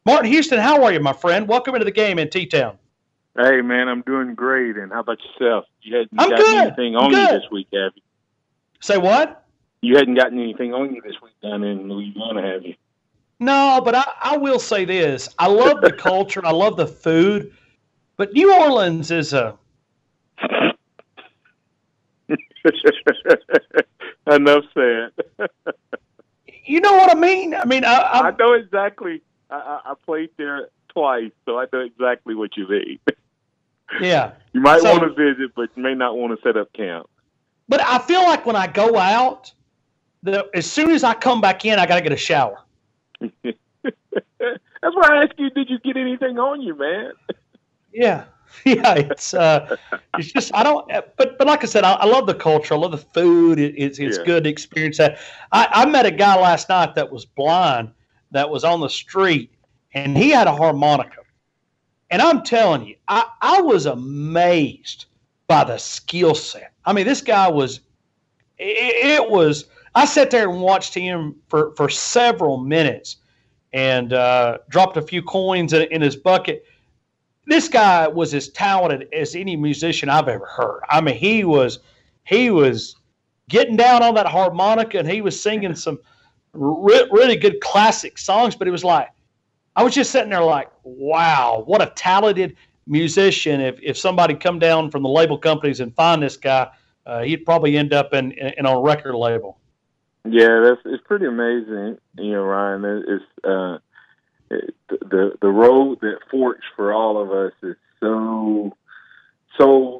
Martin Houston, how are you, my friend? Welcome into the game in T-Town. Hey, man, I'm doing great. And how about yourself? You hadn't I'm gotten good. anything on you this week, have you? Say what? You hadn't gotten anything on you this week down in Louisiana, have you? No, but I will say this. I love the culture. I love the food. But New Orleans is a... Enough said. You know what I mean? I know exactly. I played there twice, so I know exactly what you mean. Yeah. You might want to visit, but you may not want to set up camp. But I feel like when I go out, as soon as I come back in, I got to get a shower. That's why I asked you, did you get anything on you, man? Yeah. Yeah, it's just I don't. But like I said, I love the culture. I love the food. It's good to experience that. I met a guy last night that was blind, that was on the street, and he had a harmonica. And I'm telling you, I was amazed by the skill set. I mean, this guy was. It was. I sat there and watched him for several minutes, and dropped a few coins in his bucket. This guy was as talented as any musician I've ever heard. I mean, he was getting down on that harmonica, and he was singing some really good classic songs. But it was like, I was just sitting there like, wow, what a talented musician. If somebody come down from the label companies and find this guy, he'd probably end up in a record label. Yeah, it's pretty amazing, Ryan. It's the road that forks for all of us is so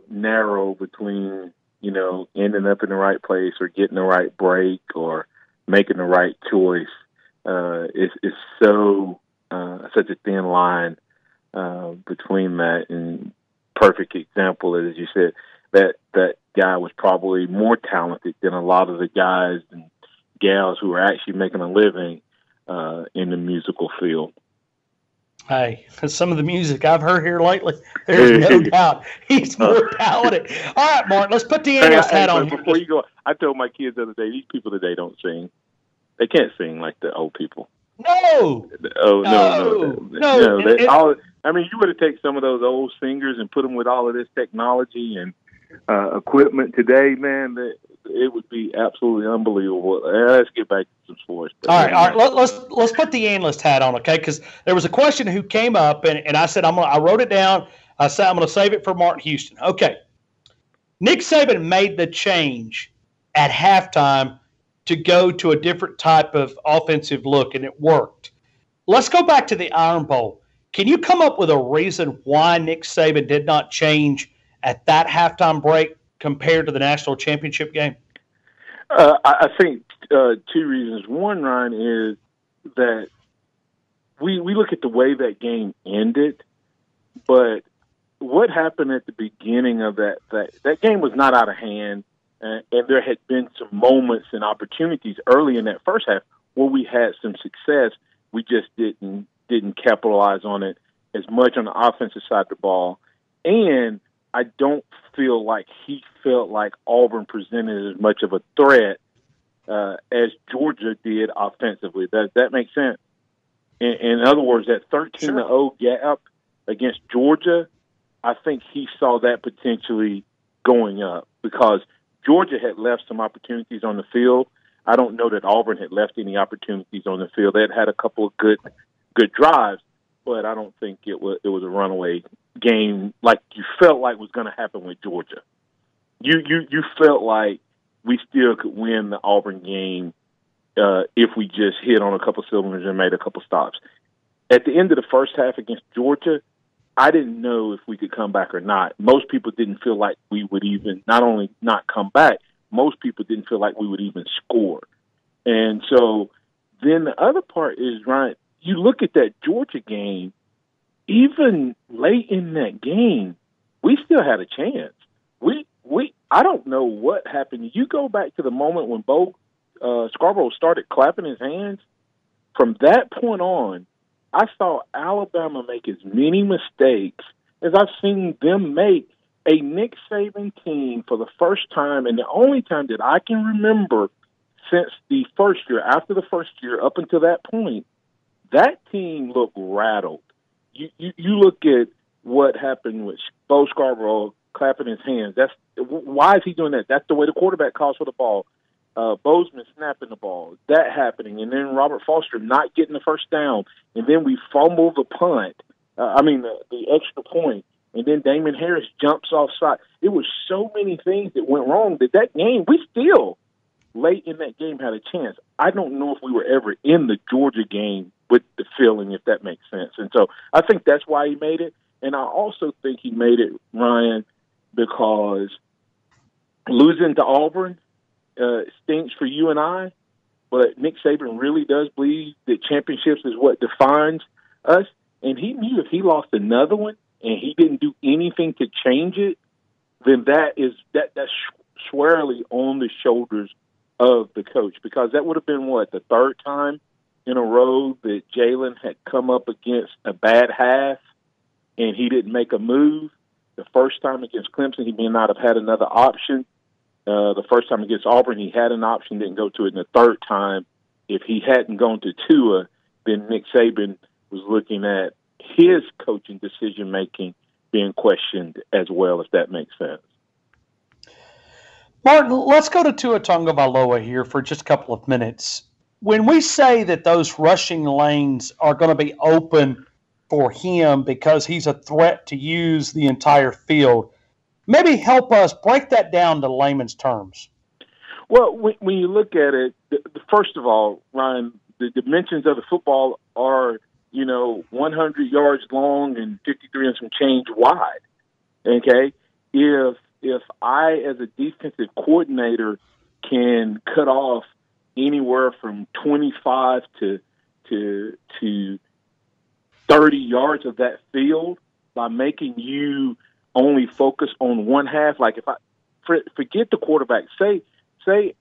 narrow between ending up in the right place or getting the right break or making the right choice. It's so such a thin line between that. And perfect example, as you said, that guy was probably more talented than a lot of the guys and gals who are actually making a living in the musical field. Hey, some of the music I've heard here lately, there's no doubt he's more talented. All right, Martin, let's put the analyst hat on. Before you go, I told my kids the other day, these people today don't sing. They can't sing like the old people. No. No. I mean, you would have taken some of those old singers and put them with all of this technology and equipment today, man. It would be absolutely unbelievable. Let's get back to some sports. All right. Let's put the analyst hat on, okay? Because there was a question who came up, and I said I wrote it down. I said I'm going to save it for Martin Houston. Okay. Nick Saban made the change at halftime to go to a different type of offensive look, and it worked. Let's go back to the Iron Bowl. Can you come up with a reason why Nick Saban did not change at that halftime break compared to the national championship game? I think two reasons. One, Ryan, is that we look at the way that game ended, but what happened at the beginning of that game was not out of hand, and there had been some moments and opportunities early in that first half where we had some success. We just didn't capitalize on it as much on the offensive side of the ball, and I don't feel like he felt like Auburn presented as much of a threat as Georgia did offensively. Does that make sense? In other words, that 13-0 gap against Georgia, I think he saw that potentially going up because Georgia had left some opportunities on the field. I don't know that Auburn had left any opportunities on the field. They had a couple of good drives, but I don't think it was a runaway game like you felt like was going to happen with Georgia. You felt like we still could win the Auburn game if we just hit on a couple cylinders and made a couple stops. At the end of the first half against Georgia, I didn't know if we could come back or not. Most people didn't feel like we would even not only not come back, most people didn't feel like we would even score. And so then the other part is, Ryan, you look at that Georgia game, even late in that game, we still had a chance. I don't know what happened. You go back to the moment when Bo Scarborough started clapping his hands. From that point on, I saw Alabama make as many mistakes as I've seen them make. A Nick Saban team for the first time, and the only time that I can remember since the first year, after the first year, up until that point, that team looked rattled. You look at what happened with Bo Scarborough clapping his hands. Why is he doing that? That's the way the quarterback calls for the ball. Bozeman snapping the ball, that happening, and then Robert Foster not getting the first down, and then we fumble the punt. The extra point, and then Damon Harris jumps offside. It was so many things that went wrong that game, we still, late in that game, had a chance. I don't know if we were ever in the Georgia game with the feeling, if that makes sense. And so I think that's why he made it. And I also think he made it, Ryan, because losing to Auburn stinks for you and I, but Nick Saban really does believe that championships is what defines us. And he knew if he lost another one and he didn't do anything to change it, then that's squarely on the shoulders of the coach, because that would have been the third time in a row that Jalen had come up against a bad half and he didn't make a move. The first time against Clemson, he may not have had another option. The first time against Auburn, he had an option, didn't go to it. And the third time, if he hadn't gone to Tua, then Nick Saban was looking at his coaching decision-making being questioned as well, if that makes sense. Martin, let's go to Tua Tagovailoa here for just a couple of minutes. When we say that those rushing lanes are going to be open for him because he's a threat to use the entire field, maybe help us break that down to layman's terms. Well, when you look at it, first of all, Ryan, the dimensions of the football are, 100 yards long and 53 and some change wide. Okay? If I, as a defensive coordinator, can cut off anywhere from 25 to 30 yards of that field by making you only focus on one half, like if I forget the quarterback, say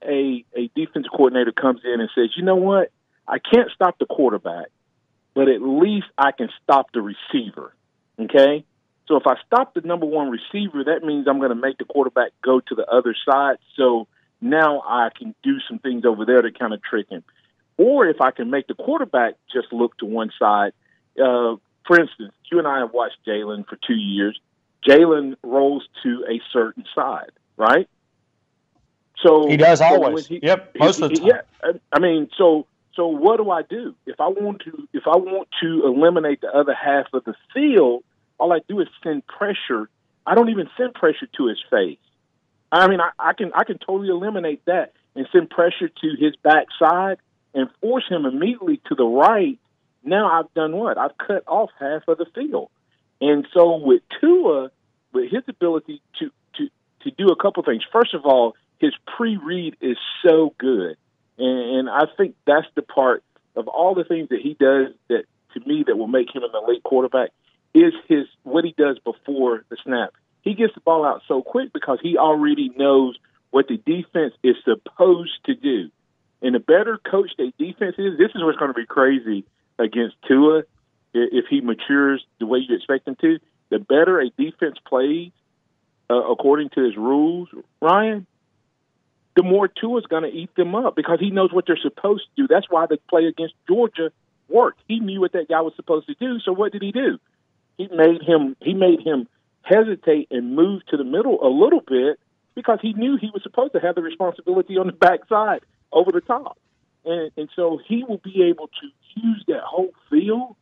a defensive coordinator comes in and says, you know what, I can't stop the quarterback, but at least I can stop the receiver. Okay? So if I stop the number one receiver, that means I'm going to make the quarterback go to the other side. So now I can do some things over there to kind of trick him. Or if I can make the quarterback just look to one side. For instance, you and I have watched Jalen for 2 years. Jalen rolls to a certain side, right? So he does always. Most of the time. Yeah, so what do? If I want to eliminate the other half of the field, all I do is send pressure. I don't even send pressure to his face. I can totally eliminate that and send pressure to his backside and force him immediately to the right. Now I've done what? I've cut off half of the field. And so with Tua, with his ability to do a couple things. First of all, his pre-read is so good. And I think that's the part of all the things that he does that, to me, that will make him an elite quarterback is what he does before the snap. He gets the ball out so quick because he already knows what the defense is supposed to do. And the better coach their defense is, this is what's going to be crazy against Tua if he matures the way you expect him to. The better a defense plays, according to his rules, Ryan, the more Tua's going to eat them up because he knows what they're supposed to do. That's why the play against Georgia worked. He knew what that guy was supposed to do. So what did he do? He made him hesitate and move to the middle a little bit because he knew he was supposed to have the responsibility on the backside over the top. And so he will be able to use that whole field.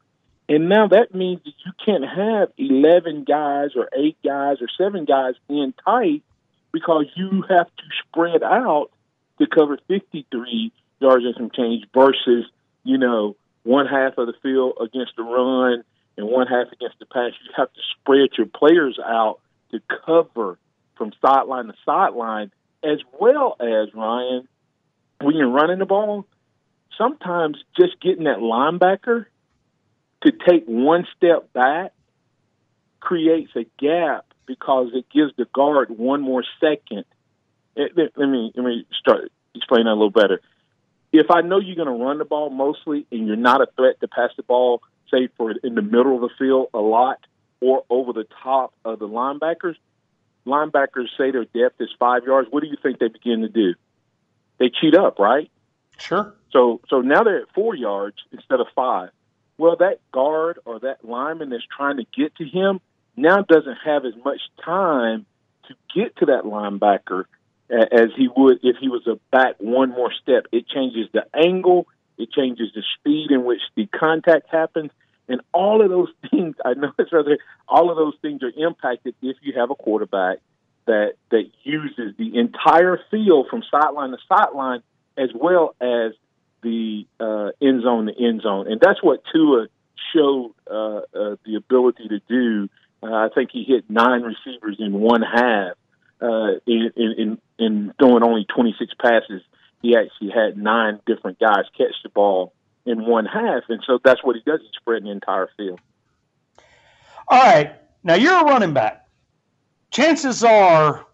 And now that means that you can't have 11 guys or 8 guys or 7 guys in tight because you have to spread out to cover 53 yards and some change versus, one half of the field against the run and one half against the pass. You have to spread your players out to cover from sideline to sideline, as well as, Ryan, when you're running the ball, sometimes just getting that linebacker to take one step back creates a gap because it gives the guard one more second. Let me start explaining that a little better. If I know you're going to run the ball mostly and you're not a threat to pass the ball, say in the middle of the field a lot or over the top of the linebackers say their depth is 5 yards. What do you think they begin to do? They cheat up, right? Sure. So now they're at 4 yards instead of 5. well, that guard or that lineman that's trying to get to him now doesn't have as much time to get to that linebacker as he would if he was a back one more step. It changes the angle. It changes the speed in which the contact happens. And all of those things, I know it's rather, all of those things are impacted if you have a quarterback that uses the entire field from sideline to sideline as well as the end zone to end zone. And that's what Tua showed the ability to do. I think he hit 9 receivers in one half. In throwing only 26 passes, he actually had 9 different guys catch the ball in one half. And so that's what he does. He's spreading the entire field. All right. Now you're a running back. Chances are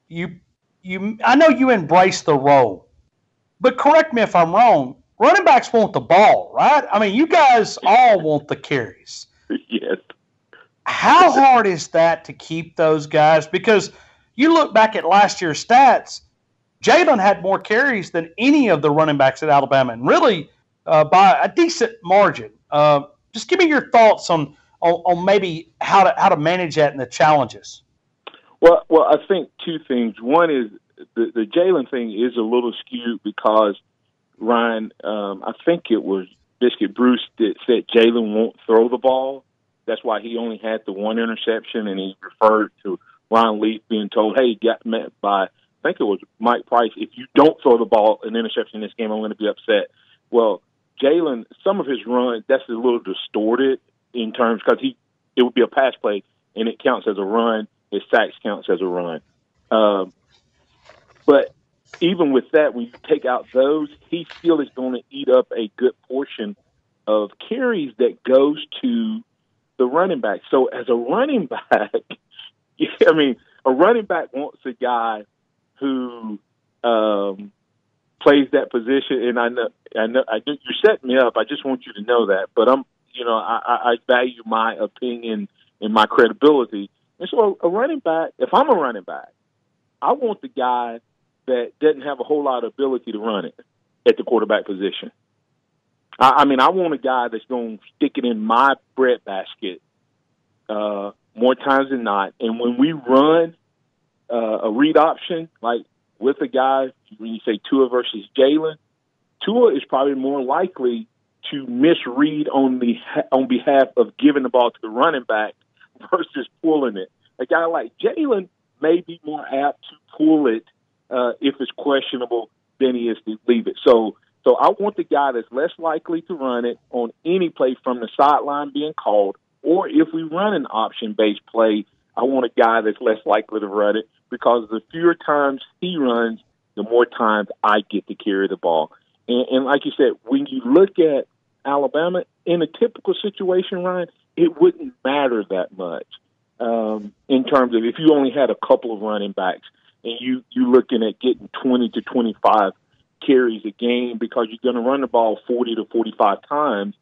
I know you embrace the role, but correct me if I'm wrong. Running backs want the ball, right? I mean, you guys all want the carries. Yes. How hard is that to keep those guys? Because you look back at last year's stats, Jalen had more carries than any of the running backs at Alabama, and really by a decent margin. Just give me your thoughts on maybe how to manage that and the challenges. Well, I think 2 things. One is the Jalen thing is a little skewed because Ryan, I think it was Biscuit Bruce that said Jalen won't throw the ball. That's why he only had the 1 interception, and he referred to Ron Leaf being told, hey, got met by, I think it was Mike Price, if you don't throw the ball, an interception in this game, I'm going to be upset. Well, Jalen, some of his runs, that's a little distorted in terms because it would be a pass play, and it counts as a run. His sacks counts as a run. But even with that, when you take out those, he still is going to eat up a good portion of carries that goes to the running back. So as a running back, I mean, a running back wants a guy who plays that position. And I know you're setting me up. I just want you to know that. But I value my opinion and my credibility. And so a running back, if I'm a running back, I want the guy that doesn't have a whole lot of ability to run it at the quarterback position. I mean, I want a guy that's going to stick it in my breadbasket more times than not. And when we run a read option, like with a guy, when you say Tua versus Jalen, Tua is probably more likely to misread on behalf of giving the ball to the running back versus pulling it. A guy like Jalen may be more apt to pull it if it's questionable than he is to leave it. So I want the guy that's less likely to run it on any play from the sideline being called, or if we run an option-based play, I want a guy that's less likely to run it because the fewer times he runs, the more times I get to carry the ball. And like you said, when you look at Alabama, in a typical situation, Ryan, it wouldn't matter that much in terms of if you only had a couple of running backs and you're looking at getting 20 to 25 carries a game because you're going to run the ball 40 to 45 times.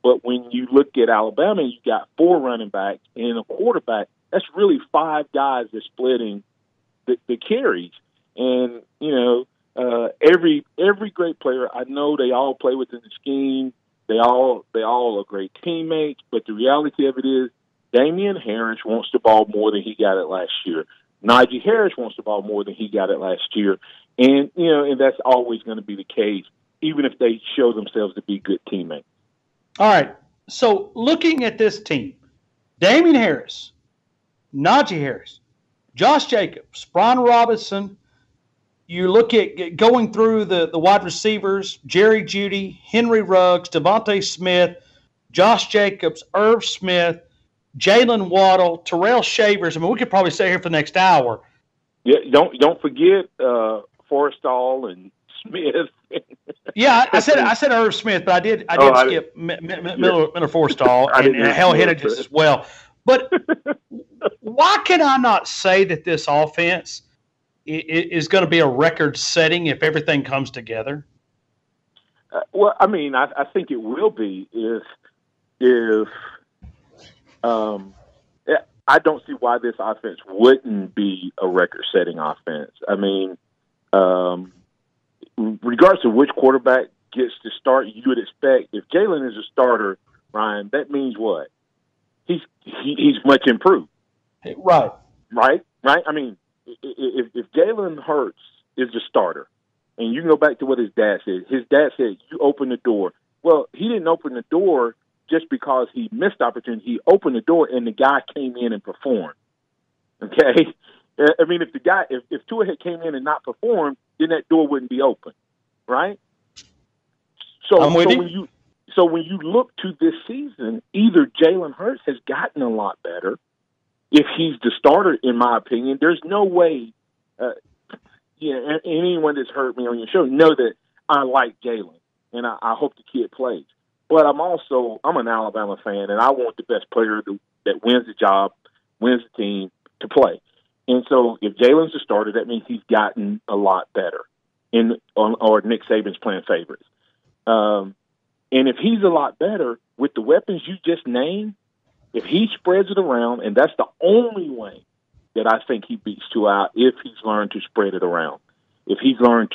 But when you look at Alabama, you got 4 running backs and a quarterback. That's really 5 guys that's splitting the carries. And, every great player, I know they all play within the scheme. They all are great teammates. But the reality of it is Damian Harris wants the ball more than he got it last year. Najee Harris wants the ball more than he got it last year. And, and that's always going to be the case, even if they show themselves to be good teammates. All right. So looking at this team, Damian Harris, Najee Harris, Josh Jacobs, Brian Robinson, you look at going through the wide receivers, Jerry Jeudy, Henry Ruggs, Devontae Smith, Josh Jacobs, Irv Smith, Jalen Waddle, Terrell Shavers. I mean, we could probably stay here for the next hour. Yeah, don't forget Forrestall and Smith. Yeah, I said Irv Smith, but I did skip Miller Forrestall and Hell Henniges as well. But why can I not say that this offense is going to be a record-setting if everything comes together? Well, I mean, I think it will be if I don't see why this offense wouldn't be a record-setting offense. I mean, regardless of which quarterback gets to start, you would expect if Jalen is a starter, Ryan, that means what? He's much improved. Right. Right? I mean, if Jalen Hurts is the starter, and you can go back to what his dad said. His dad said, you open the door. Well, he didn't open the door just because he missed the opportunity. He opened the door, and the guy came in and performed. Okay? I mean, if Tua had came in and not performed, then that door wouldn't be open, right? So when you look to this season, either Jalen Hurts has gotten a lot better, if he's the starter, in my opinion. There's no way, anyone that's heard me on your show know that I like Jalen, and I hope the kid plays. But I'm an Alabama fan, and I want the best player that wins the job, wins the team, to play. And so if Jalen's the starter, that means he's gotten a lot better, or Nick Saban's playing favorites. And if he's a lot better with the weapons you just named, if he spreads it around, and that's the only way that I think he beats Tua out, if he's learned to spread it around, if he's learned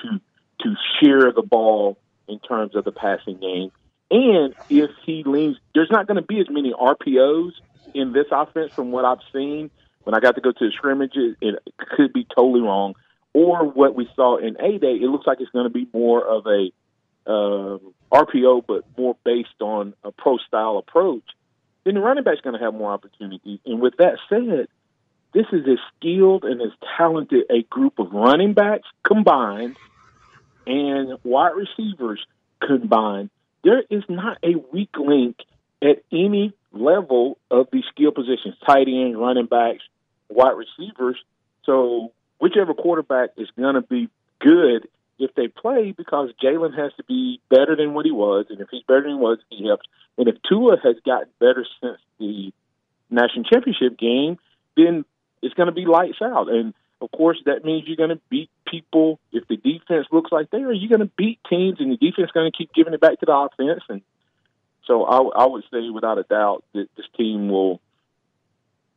to share the ball in terms of the passing game, and if he leans, there's not going to be as many RPOs in this offense from what I've seen. When I got to go to the scrimmages, it could be totally wrong. Or what we saw in A-Day, it looks like it's going to be more of a RPO, but more based on a pro-style approach. Then the running back's going to have more opportunities. And with that said, this is as skilled and as talented a group of running backs combined and wide receivers combined. There is not a weak link at any level of these skill positions, tight ends, running backs, wide receivers. So whichever quarterback is going to be good if they play, because Jalen has to be better than what he was, and if he's better than he was, he helps. And if Tua has gotten better since the national championship game, then it's going to be lights out. And, of course, that means you're going to beat people. If the defense looks like they are, you're going to beat teams, and the defense is going to keep giving it back to the offense. And so I would say without a doubt that this team will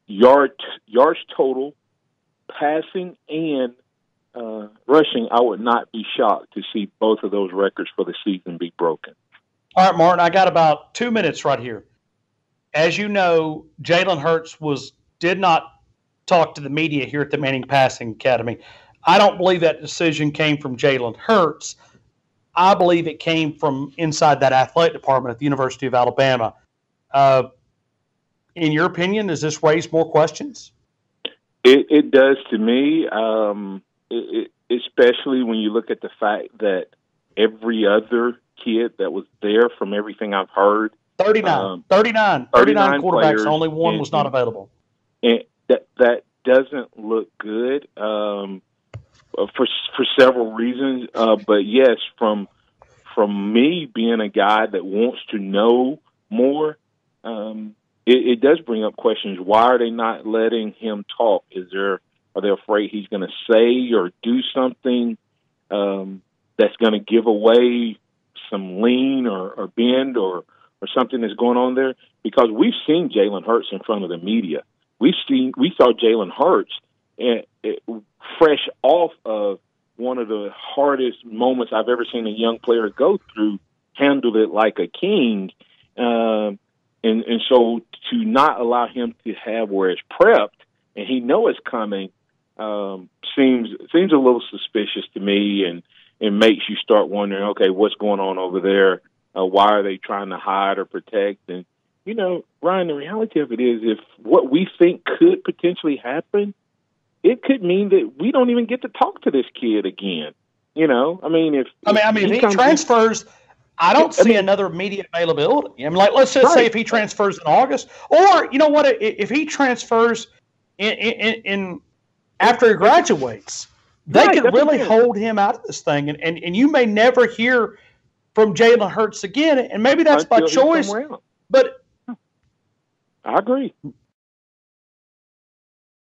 yards total, passing, and rushing. I would not be shocked to see both of those records for the season be broken. All right, Martin, I got about 2 minutes right here. As you know, Jalen Hurts did not talk to the media here at the Manning Passing Academy. I don't believe that decision came from Jalen Hurts. I believe it came from inside that athletic department at the University of Alabama. In your opinion, does this raise more questions? It does to me, especially when you look at the fact that every other kid that was there, from everything I've heard, 39 quarterbacks, only one was not available. And that doesn't look good for several reasons. But yes, from me being a guy that wants to know more, it does bring up questions. Why are they not letting him talk? Are they afraid he's going to say or do something that's going to give away some lean or bend or something that's going on there? Because we've seen Jalen Hurts in front of the media. We saw Jalen Hurts fresh off of one of the hardest moments I've ever seen a young player go through, handled it like a king. And so to not allow him to have where it's prepped and he know it's coming seems a little suspicious to me, and it makes you start wondering, okay, what's going on over there? Why are they trying to hide or protect? And, Ryan, the reality of it is, if what we think could potentially happen, it could mean that we don't even get to talk to this kid again. If he transfers, I don't see another media availability. Let's just say if he transfers in August, or you know what, if he transfers in after he graduates, they could really hold him out of this thing, and you may never hear from Jalen Hurts again, and maybe that's by choice. But I agree.